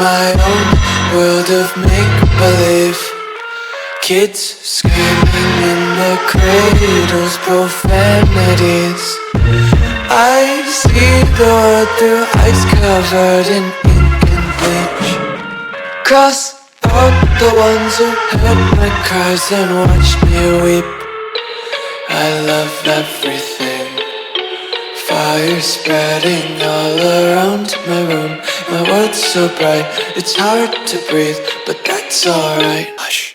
my own world of make-believe. Kids screaming in their cradles, profanities. I see the world through ice covered in ink and bleach. Cross out the ones who heard my cries and watched me weep. I love everything. Fire spreading all around my room. My world's so bright, it's hard to breathe, but that's alright. Hush.